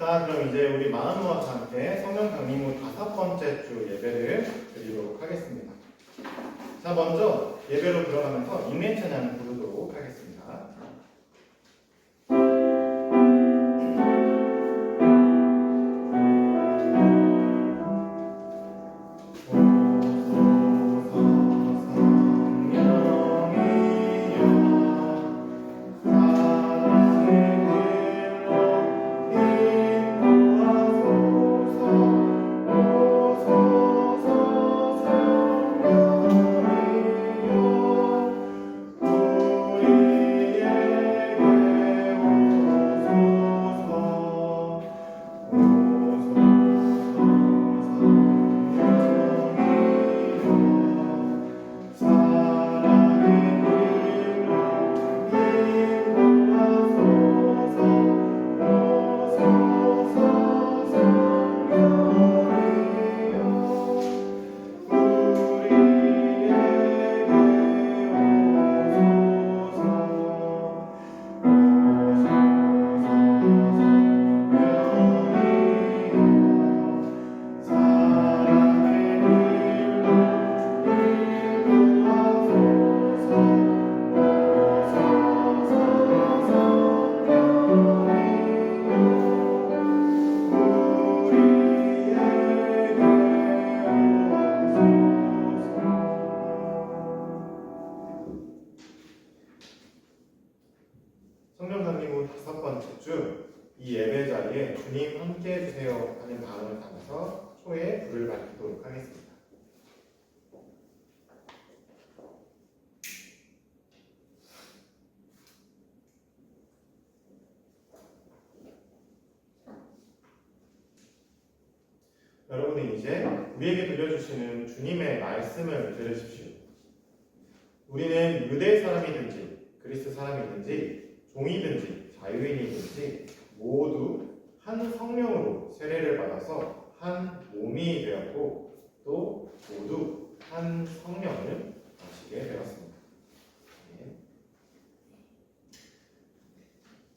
자, 그럼 이제 우리 마음과 함께 성령 강림후 5번째 주 예배를 드리도록 하겠습니다. 자, 먼저 예배로 들어가면서 인내 찬양 부르도록 하겠습니다. 성령 강림 후 5번째 주 이 예배 자리에 주님 함께 해주세요 하는 마음을 담아서 초에 불을 밝히도록 하겠습니다. 여러분은 이제 우리에게 들려주시는 주님의 말씀을 들으십시오. 우리는 유대 사람이든지 그리스 사람이든지 종이든지 자유인이든지 모두 한 성령으로 세례를 받아서 한 몸이 되었고 또 모두 한 성령을 마시게 되었습니다.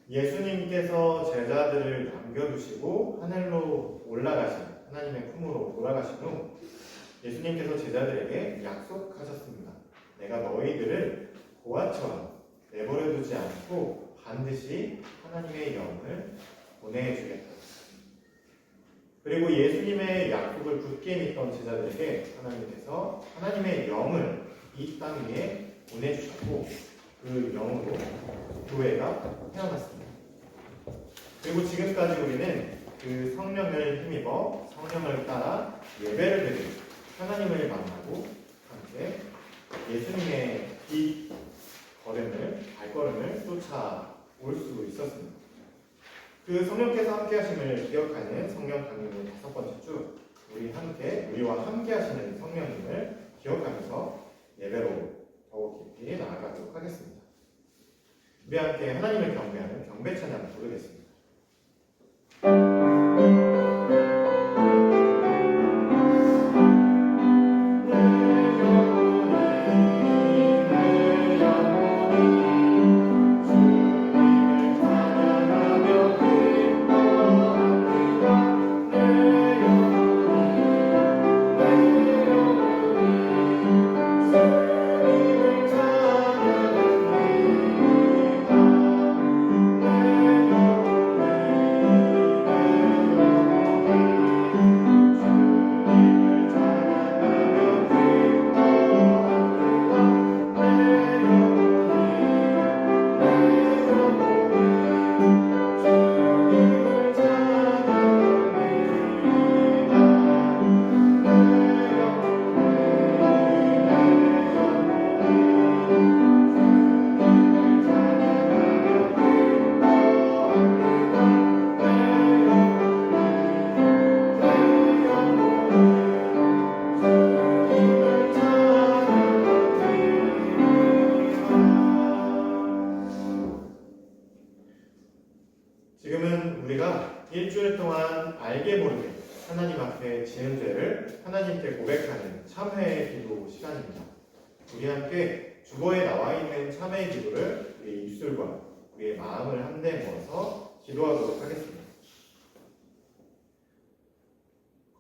예수님께서 제자들을 남겨두시고 하늘로 올라가신 하나님의 품으로 돌아가신 후 예수님께서 제자들에게 약속하셨습니다. 내가 너희들을 고아처럼 내버려두지 않고 반드시 하나님의 영을 보내주겠다. 그리고 예수님의 약속을 굳게 믿던 제자들에게 하나님께서 하나님의 영을 이 땅 위에 보내주셨고 그 영으로 교회가 태어났습니다. 그리고 지금까지 우리는 그 성령을 힘입어 성령을 따라 예배를 드리고 하나님을 만나고 함께 예수님의 이 발걸음을 쫓아올 수 있었습니다. 그 성령께서 함께 하심을 기억하는 성령 강림 후 5번째 주 우리와 함께 하시는 성령님을 기억하면서 예배로 더욱 깊이 나아가도록 하겠습니다. 우리 함께 하나님을 경배하는 경배 찬양을 부르겠습니다. 일주일 동안 알게 모르게 하나님 앞에 지은 죄를 하나님께 고백하는 참회의 기도 시간입니다. 우리 함께 주보에 나와 있는 참회의 기도를 우리 입술과 우리의 마음을 한데 모아서 기도하도록 하겠습니다.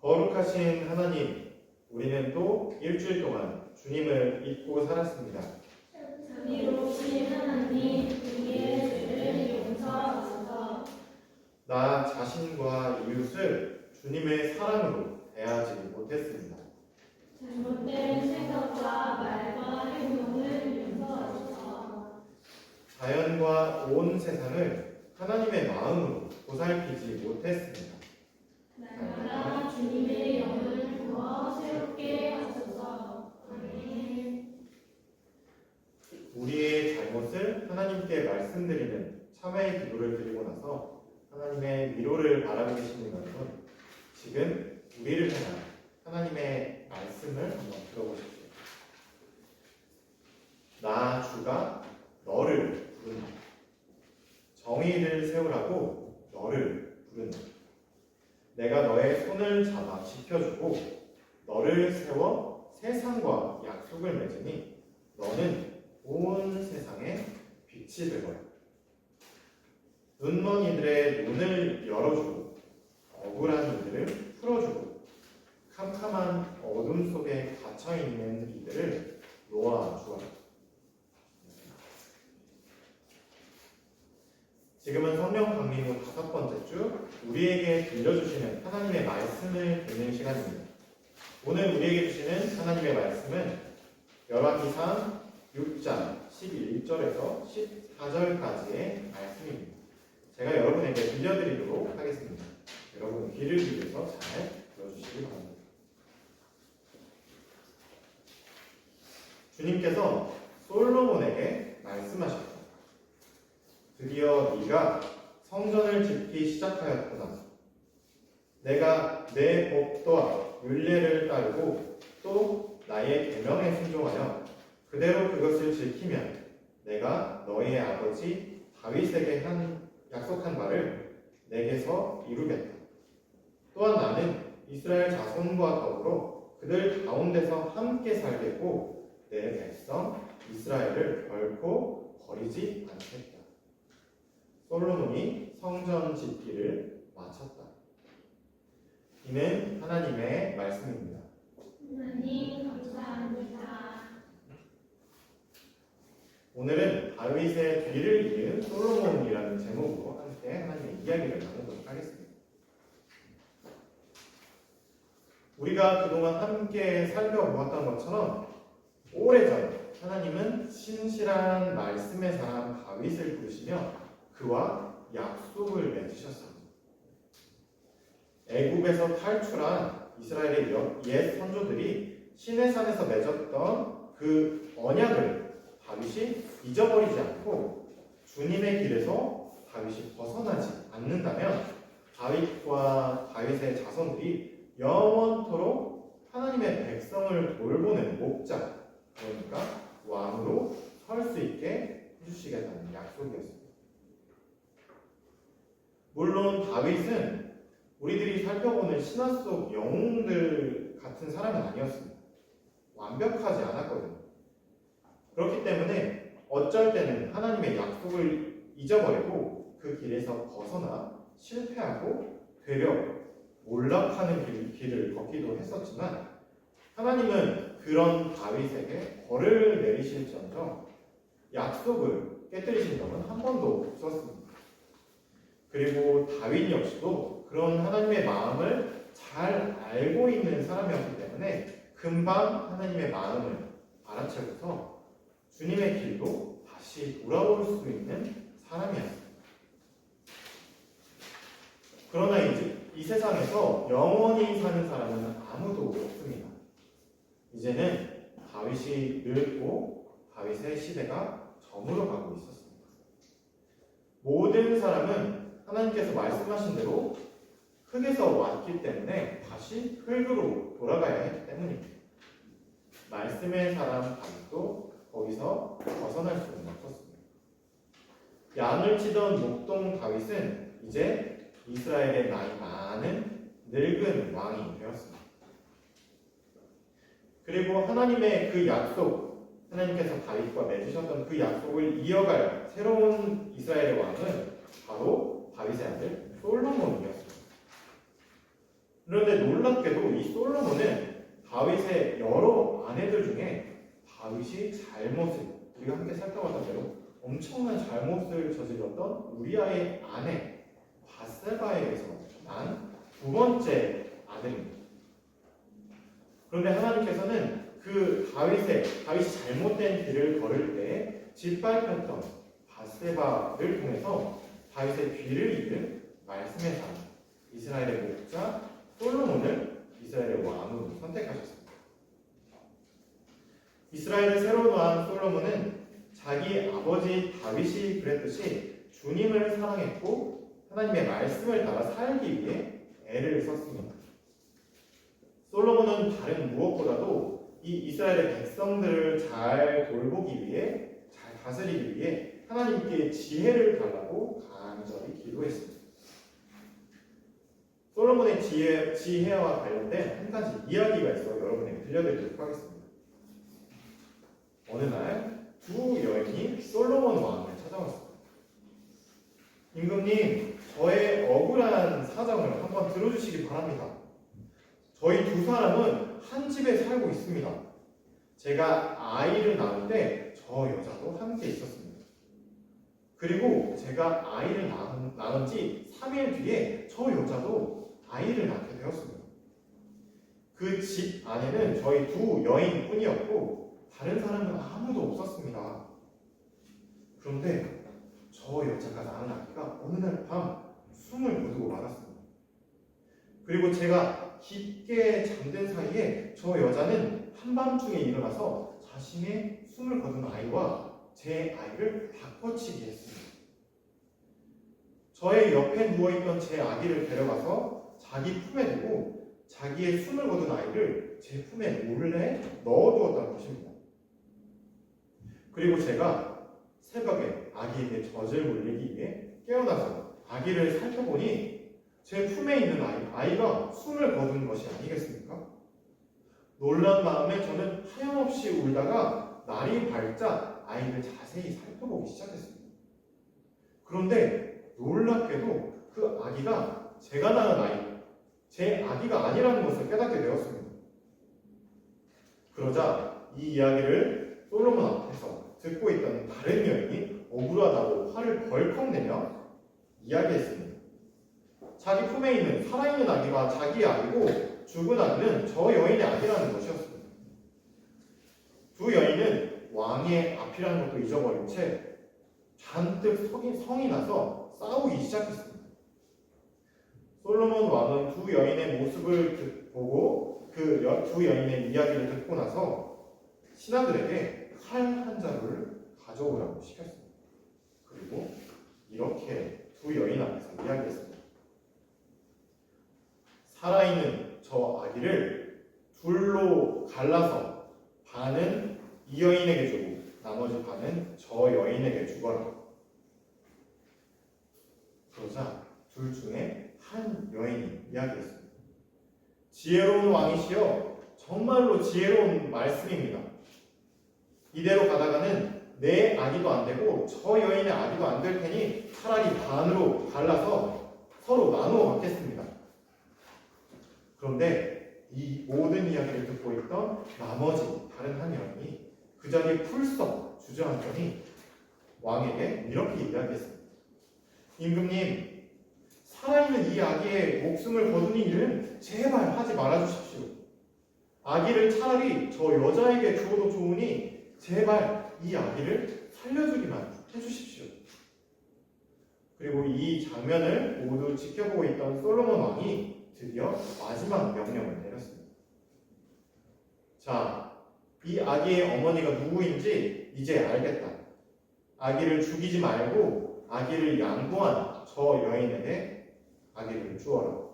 거룩하신 하나님, 우리는 또 일주일 동안 주님을 잊고 살았습니다. 자비로우신 하나님, 우리의 죄를 용서하소서. 나 자신과 이웃을 주님의 사랑으로 대하지 못했습니다. 잘못된 생각과 말과 행동을 용서하소서. 자연과 온 세상을 하나님의 마음으로 보살피지 못했습니다. 날마다 주님의 영을 부어 새롭게 하소서. 아멘. 우리의 잘못을 하나님께 말씀드리는 참회의 기도를 드리고 나서 하나님의 위로를 바라고 계시는 여러분, 지금 우리를 향한 하나님의 말씀을 한번 들어보십시오. 나 주가 너를 부른다. 정의를 세우라고 너를 부른다. 내가 너의 손을 잡아 지켜주고 너를 세워 세상과 약속을 맺으니 너는 온 세상에 빛이 되거라. 눈먼 이들의 눈을 열어주고 억울한 이들을 풀어주고 캄캄한 어둠 속에 갇혀있는 이들을 놓아주어라. 지금은 성령 강림 후 5번째 주, 우리에게 들려주시는 하나님의 말씀을 듣는 시간입니다. 오늘 우리에게 주시는 하나님의 말씀은 열왕기상 6장 11절에서 14절까지의 말씀입니다. 제가 여러분에게 들려드리도록 하겠습니다. 여러분 귀를 기울여서 잘 들어주시기 바랍니다. 주님께서 솔로몬에게 말씀하셨다. 드디어 네가 성전을 짓기 시작하였구나. 내가 내 법도와 율례를 따르고 또 나의 계명에 순종하여 그대로 그것을 지키면 내가 너의 아버지 다윗에게 약속한 바를 내게서 이루겠다. 또한 나는 이스라엘 자손과 더불어 그들 가운데서 함께 살겠고 내 백성 이스라엘을 결코 버리지 않겠다. 솔로몬이 성전 짓기를 마쳤다. 이는 하나님의 말씀입니다. 하나님 감사합니다. 오늘은 다윗의 뒤를 이은 솔로몬이라는 제목으로 함께 하나님의 이야기를 나누도록 하겠습니다. 우리가 그동안 함께 살펴보았던 것처럼 오래전 하나님은 신실한 말씀의 사람 다윗을 부르시며 그와 약속을 맺으셨습니다. 애굽에서 탈출한 이스라엘의 옛 선조들이 시내산에서 맺었던 그 언약을 다윗이 잊어버리지 않고 주님의 길에서 다윗이 벗어나지 않는다면 다윗과 다윗의 자손들이 영원토록 하나님의 백성을 돌보는 목자, 그러니까 왕으로 설 수 있게 해주시겠다는 약속이었습니다. 물론 다윗은 우리들이 살펴보는 신화 속 영웅들 같은 사람은 아니었습니다. 완벽하지 않았거든요. 그렇기 때문에 어쩔 때는 하나님의 약속을 잊어버리고 그 길에서 벗어나 실패하고 되려 몰락하는 길을 걷기도 했었지만 하나님은 그런 다윗에게 벌을 내리실지언정 약속을 깨뜨리신 적은 한 번도 없었습니다. 그리고 다윗 역시도 그런 하나님의 마음을 잘 알고 있는 사람이었기 때문에 금방 하나님의 마음을 알아채고서 주님의 길로 다시 돌아올 수 있는 사람이었습니다. 그러나 이제 이 세상에서 영원히 사는 사람은 아무도 없습니다. 이제는 다윗이 늙고 다윗의 시대가 저물어가고 있었습니다. 모든 사람은 하나님께서 말씀하신 대로 흙에서 왔기 때문에 다시 흙으로 돌아가야 했기 때문입니다. 말씀의 사람 다윗도 거기서 벗어날 수는 없었습니다. 양을 치던 목동 다윗은 이제 이스라엘의 나이 많은 늙은 왕이 되었습니다. 그리고 하나님의 그 약속, 하나님께서 다윗과 맺으셨던 그 약속을 이어갈 새로운 이스라엘의 왕은 바로 다윗의 아들 솔로몬이었습니다. 그런데 놀랍게도 이 솔로몬은 다윗의 여러 아내들 중에 다윗이 우리가 함께 살펴봤던 대로 엄청난 잘못을 저질렀던 우리아의 아내 바세바에게서 난 두 번째 아들입니다. 그런데 하나님께서는 그 다윗이 잘못된 길을 걸을 때 짓밟혔던 바세바를 통해서 다윗의 뒤를 잇는 말씀의 사람 이스라엘의 목자 솔로몬을 이스라엘의 왕으로 선택하셨습니다. 이스라엘의 새로운 왕 솔로몬은 자기 아버지 다윗이 그랬듯이 주님을 사랑했고 하나님의 말씀을 따라 살기 위해 애를 썼습니다. 솔로몬은 다른 무엇보다도 이 이스라엘의 백성들을 잘 돌보기 위해, 잘 다스리기 위해 하나님께 지혜를 달라고 간절히 기도했습니다. 솔로몬의 지혜와 관련된 한 가지 이야기가 있어 여러분에게 들려드리도록 하겠습니다. 어느 날 두 여인이 솔로몬 왕을 찾아왔습니다. 임금님, 저의 억울한 사정을 한번 들어주시기 바랍니다. 저희 두 사람은 한 집에 살고 있습니다. 제가 아이를 낳을 때 저 여자도 함께 있었습니다. 그리고 제가 아이를 낳은 지 3일 뒤에 저 여자도 아이를 낳게 되었습니다. 그 집 안에는 저희 두 여인뿐이었고 다른 사람은 아무도 없었습니다. 그런데 저 여자가 낳은 아기가 어느 날 밤 숨을 거두고 말았습니다. 그리고 제가 깊게 잠든 사이에 저 여자는 한밤중에 일어나서 자신의 숨을 거둔 아이와 제 아이를 바꿔치기 했습니다. 저의 옆에 누워있던 제 아기를 데려가서 자기 품에 두고 자기의 숨을 거둔 아이를 제 품에 몰래 넣어두었다는 것입니다. 그리고 제가 새벽에 아기에게 젖을 물리기 위해 깨어나서 아기를 살펴보니 제 품에 있는 아이가 숨을 거둔 것이 아니겠습니까? 놀란 마음에 저는 하염없이 울다가 날이 밝자 아이를 자세히 살펴보기 시작했습니다. 그런데 놀랍게도 그 아기가 제가 낳은 아이, 제 아기가 아니라는 것을 깨닫게 되었습니다. 그러자 이 이야기를 솔로몬 앞에서 듣고 있던 다른 여인이 억울하다고 화를 벌컥 내며 이야기했습니다. 자기 품에 있는 살아있는 아기가 자기의 아기고 죽은 아기는 저 여인의 아기라는 것이었습니다. 두 여인은 왕의 앞이라는 것도 잊어버린 채 잔뜩 성이 나서 싸우기 시작했습니다. 솔로몬 왕은 두 여인의 모습을 보고 그 두 여인의 이야기를 듣고 나서 신하들에게 칼 한 자루를 가져오라고 시켰습니다. 그리고 이렇게 두 여인 앞에서 이야기했습니다. 살아있는 저 아기를 둘로 갈라서 반은 이 여인에게 주고 나머지 반은 저 여인에게 주거라. 그러자 둘 중에 한 여인이 이야기했습니다. 지혜로운 왕이시여, 정말로 지혜로운 말씀입니다. 이대로 가다가는 내 아기도 안 되고 저 여인의 아기도 안 될 테니 차라리 반으로 갈라서 서로 나누어 갖겠습니다. 그런데 이 모든 이야기를 듣고 있던 나머지 다른 한 여인이 그 자리에 풀썩 주저앉더니 왕에게 이렇게 이야기했습니다. 임금님, 살아있는 이 아기의 목숨을 거두는 일은 제발 하지 말아주십시오. 아기를 차라리 저 여자에게 주어도 좋으니 제발 이 아기를 살려주기만 해주십시오. 그리고 이 장면을 모두 지켜보고 있던 솔로몬 왕이 드디어 마지막 명령을 내렸습니다. 자, 이 아기의 어머니가 누구인지 이제 알겠다. 아기를 죽이지 말고 아기를 양보한 저 여인에게 아기를 주어라.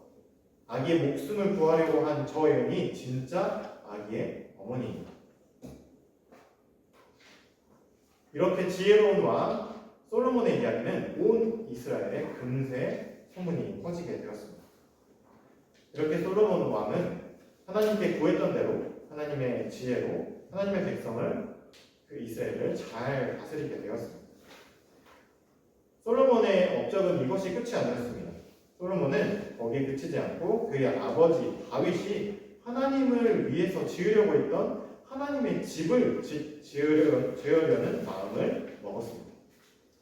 아기의 목숨을 구하려고 한 저 여인이 진짜 아기의 어머니입니다. 이렇게 지혜로운 왕 솔로몬의 이야기는 온 이스라엘에 금세 소문이 퍼지게 되었습니다. 이렇게 솔로몬 왕은 하나님께 구했던 대로 하나님의 지혜로 하나님의 백성을 그 이스라엘을 잘 다스리게 되었습니다. 솔로몬의 업적은 이것이 끝이 아니었습니다. 솔로몬은 거기에 그치지 않고 그의 아버지 다윗이 하나님을 위해서 지으려고 했던 하나님의 집을 지으려는 마음을 먹었습니다.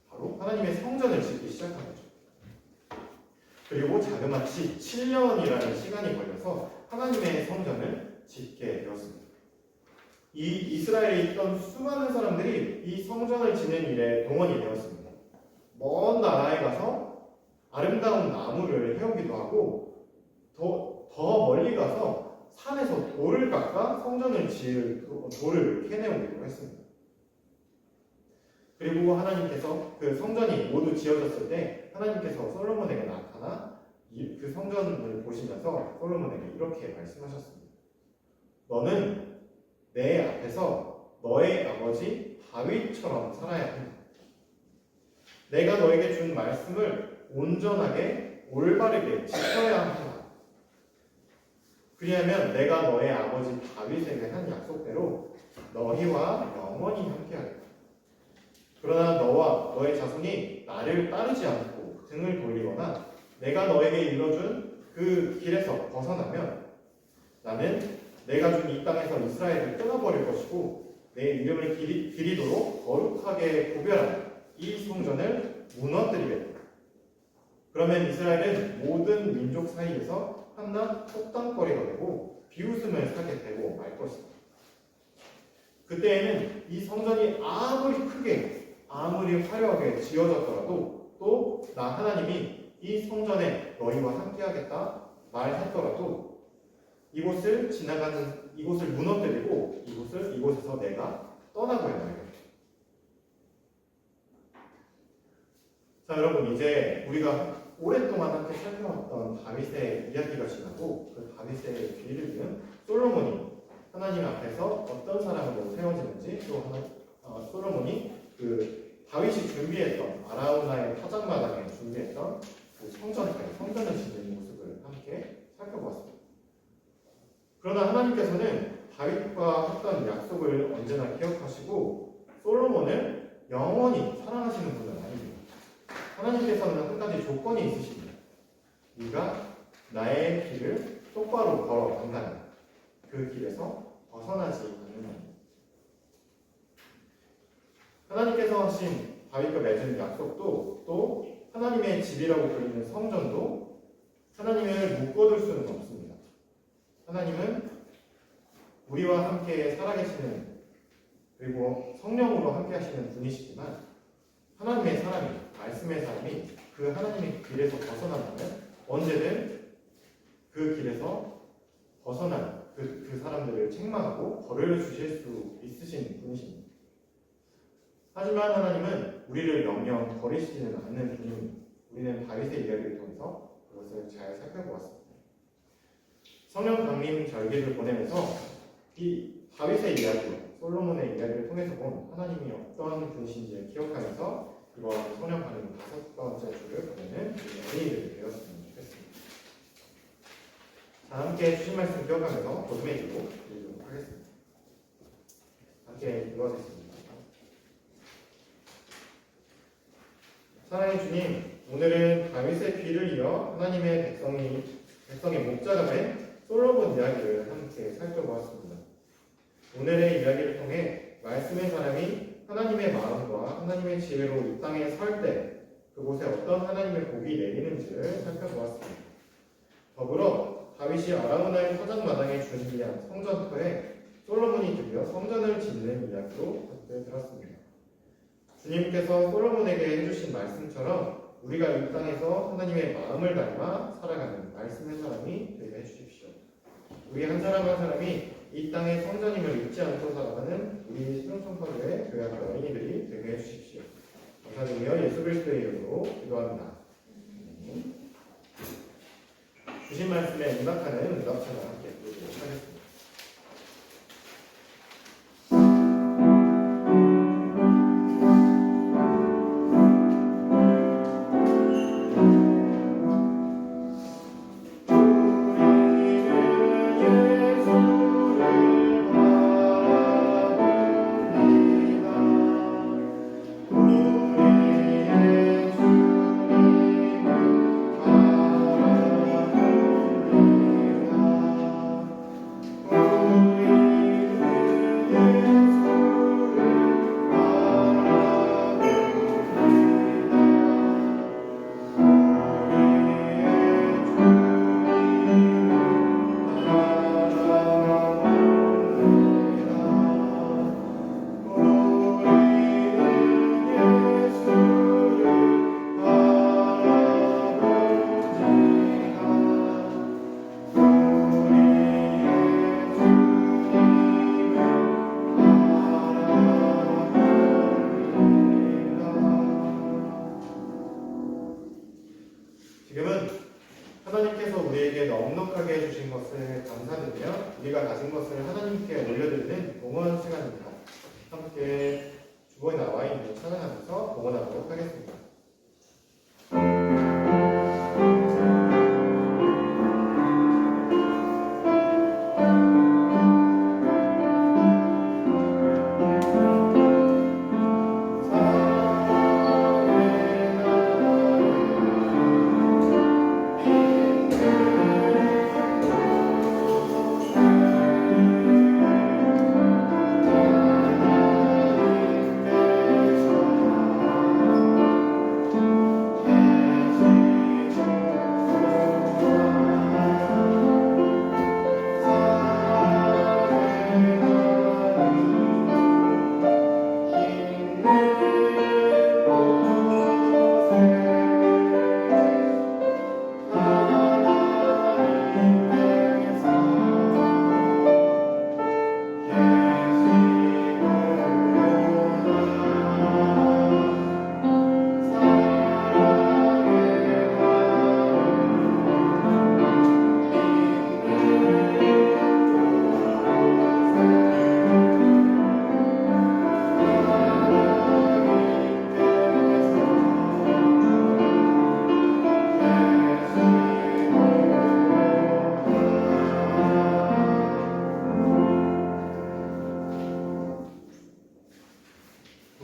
바로 하나님의 성전을 짓기 시작한 거죠. 그리고 자그마치 7년이라는 시간이 걸려서 하나님의 성전을 짓게 되었습니다. 이 이스라엘에 있던 수많은 사람들이 이 성전을 짓는 일에 동원이 되었습니다. 먼 나라에 가서 아름다운 나무를 해오기도 하고 더 멀리 가서 산에서 돌을 깎아 성전을 지을 돌을 캐내오기도 했습니다. 그리고 하나님께서 그 성전이 모두 지어졌을 때 하나님께서 솔로몬에게 나타나 그 성전을 보시면서 솔로몬에게 이렇게 말씀하셨습니다. 너는 내 앞에서 너의 아버지 다윗처럼 살아야 한다. 내가 너에게 준 말씀을 온전하게 올바르게 지켜야 한다. 그리하면 내가 너의 아버지 다윗에게 한 약속대로 너희와 영원히 함께하리라. 그러나 너와 너의 자손이 나를 따르지 않고 등을 돌리거나 내가 너에게 일러준 그 길에서 벗어나면 나는 내가 준 이 땅에서 이스라엘을 끊어버릴 것이고 내 이름을 기리도록 거룩하게 구별한 이 성전을 무너뜨리겠다. 그러면 이스라엘은 모든 민족 사이에서 한낱 속담거리가 되고 비웃음을 사게 되고 말 것이다. 그때에는 이 성전이 아무리 크게 아무리 화려하게 지어졌더라도 또 나 하나님이 이 성전에 너희와 함께하겠다 말했더라도 이곳을 무너뜨리고 이곳에서 내가 떠나고야 말이야. 자, 여러분, 이제 우리가 오랫동안 함께 살펴왔던 다윗의 이야기가 지나고 그 다윗의 뒤를 이은 솔로몬이 하나님 앞에서 어떤 사람으로 세워지는지, 또 솔로몬이 그 다윗이 준비했던 아라우나의 타작마당에 준비했던 그 성전을 짓는 모습을 함께 살펴보았습니다. 그러나 하나님께서는 다윗과 했던 약속을 언제나 기억하시고 솔로몬을 영원히 사랑하시는 분은 아닙니다. 하나님께서는 한 가지 조건이 있으십니다. 네가 나의 길을 똑바로 걸어간다면 그 길에서 벗어나지 않는다. 하나님께서 하신 다윗과 맺은 약속도 또 하나님의 집이라고 불리는 성전도 하나님을 묶어둘 수는 없습니다. 하나님은 우리와 함께 살아계시는 그리고 성령으로 함께 하시는 분이시지만 하나님의 사람이 말씀의 사람이 그 하나님의 길에서 벗어나면 언제든 그 길에서 벗어난 그 사람들을 책망하고 벌을 주실 수 있으신 분이십니다. 하지만 하나님은 우리를 영영 버리시지는 않는 분입니다. 우리는 다윗의 이야기를 통해서 그것을 잘 살펴보았습니다. 성령 강림 절기를 보내면서 이 다윗의 이야기, 솔로몬의 이야기를 통해서 본 하나님이 어떤 분이신지를 기억하면서 이번 성령 강림 5번째 주를 보내는 어린이들이 되었으면 좋겠습니다. 자, 함께 주신 말씀 기억하면서 복음의 기도 드리도록 하겠습니다. 함께 읽어주겠습니다. 사랑의 주님, 오늘은 다윗의 귀를 이어 하나님의 백성의 목자가 된 솔로몬 이야기를 함께 살펴보았습니다. 오늘의 이야기를 통해 말씀의 사람이 하나님의 마음과 하나님의 지혜로 이 땅에 설 때 그곳에 어떤 하나님의 복이 내리는지를 살펴보았습니다. 더불어 다윗이 아라우나의 타작마당에 준비한 성전터에 솔로몬이 드디어 성전을 짓는 이야기도 함께 들었습니다. 주님께서 솔로몬에게 해주신 말씀처럼 우리가 이 땅에서 하나님의 마음을 닮아 살아가는 말씀의 사람이 되게 해주십시오. 우리 한 사람 한 사람이 이 땅의 성전임을 잊지 않고 살아가는 우리 신흥성파교회 교회 어린이들이 되게 해주십시오. 감사드리며 예수 그리스도의 이름으로 기도합니다. 주신 말씀에 응답하는 응답처럼 함께 부르도록 하겠습니다. 것을 감사드리며 우리가 가진 것을 하나님께 올려드리는 봉헌 시간입니다. 함께 주보에 나와 있는 찬양하면서 봉헌하도록 하겠습니다.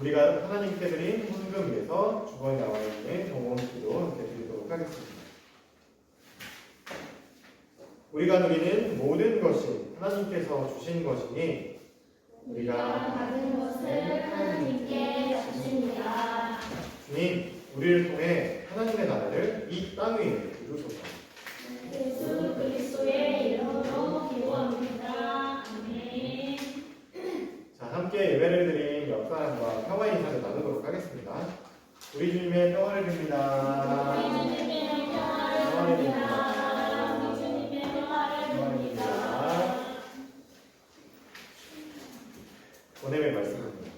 우리가 하나님께 드린 헌금 위에서 주번에 나와 있는 봉헌 기도 함께 드리도록 하겠습니다. 우리가 누리는 모든 것이 하나님께서 주신 것이니 우리가 받은 것을 하나님께 주십니다. 주님, 우리를 통해 하나님의 나라를 이 땅 위에 이루소서. 예수 그리스도의 이름으로 기도합니다. 아멘. 자, 함께 예배를 드린 옆 사람과 평화 인사를 나누도록 하겠습니다. 우리 주님의 평화를 빕니다. 우리 주님의 평화를 빕니다. 우리 주님의 평화를 빕니다. 오늘의 말씀입니다.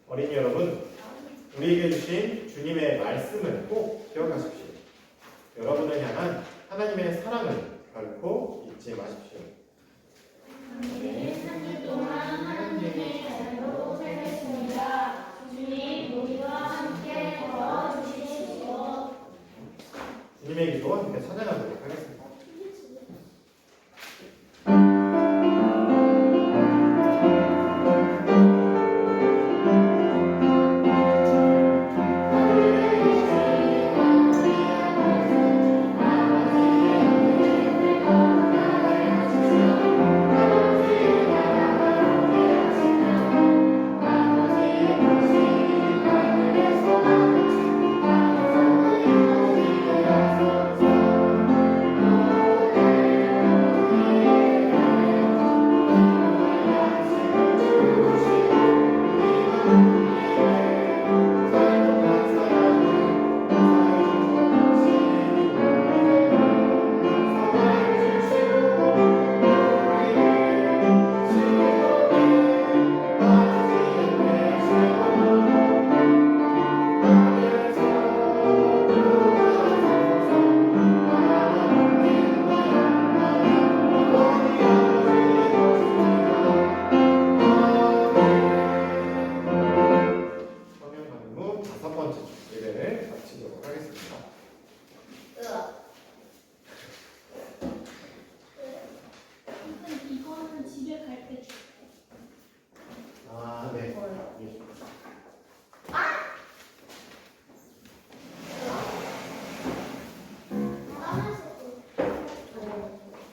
어린이 여러분, 우리에게 주신 주님의 말씀을 꼭 기억하십시오. 여러분을 향한 하나님의 사랑을 결코 잊지 마십시오. 아멘. 한 주 동안 하나님의 자녀로 살겠습니다. 주님, 우리와 함께 걸어주시옵소서. 주님의 기도 함께 찬양하도록 하겠습니다.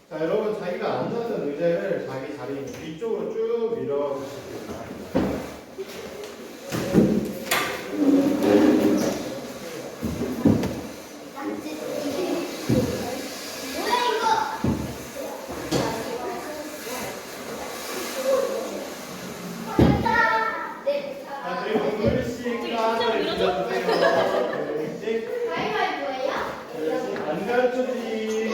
자, 여러분 자기가 앉았던 의자를 자기 자리 뒤쪽으로 쭉 밀어주시기 바랍니다. 자, 그리고 둘씩 가운데 밀어주세요. 둘씩 안 가르쳐지.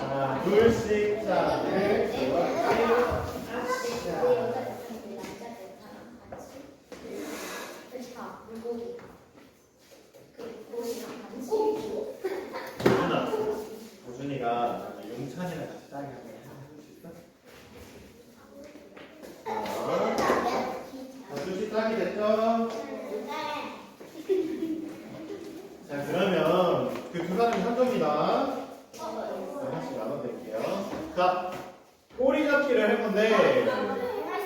자, 둘씩 자, 네, 알겠죠? 자, 그러면 그 두 사람이 선조입니다. 하나씩 나눠드릴게요. 자, 꼬리 잡기를 할 건데,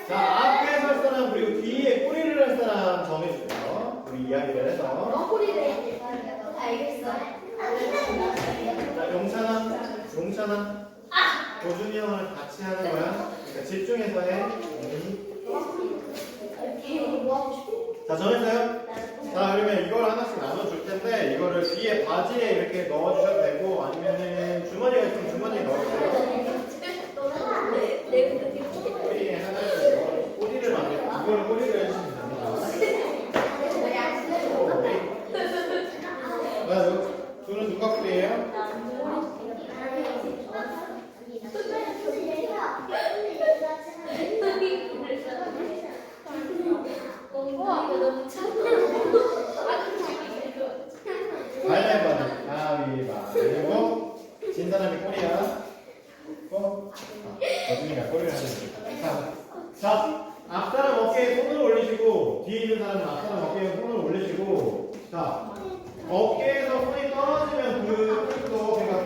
자, 앞에 설 사람 그리고 뒤에 꼬리를 할 사람 정해주세요. 우리 이야기를 해서. 자, 용찬아, 도준이 형을 같이 하는 거야. 그러니까 집중해서 해. 자, 정했어요? 자, 그러면 이걸 하나씩 나눠줄 텐데, 이거를 뒤에 바지에 이렇게 넣어주셔도 되고, 아니면은 주머니가 있으면 주머니에 넣어주세요. 꼬리에 하나를 넣어, 꼬리를 만들고, 이걸 꼬리를 해주시면 됩니다. 둘은 누가 꼬리예요? 가위바위보. 진 사람이 꼬리야. 거준이가 꼬리를 하는 거야. 자, 앞사람 어깨에 손을 올리시고, 뒤에 있는 사람은 앞사람 어깨에 손을 올리시고, 자, 어깨에서 손이 떨어지면 그 끝도, 그러니까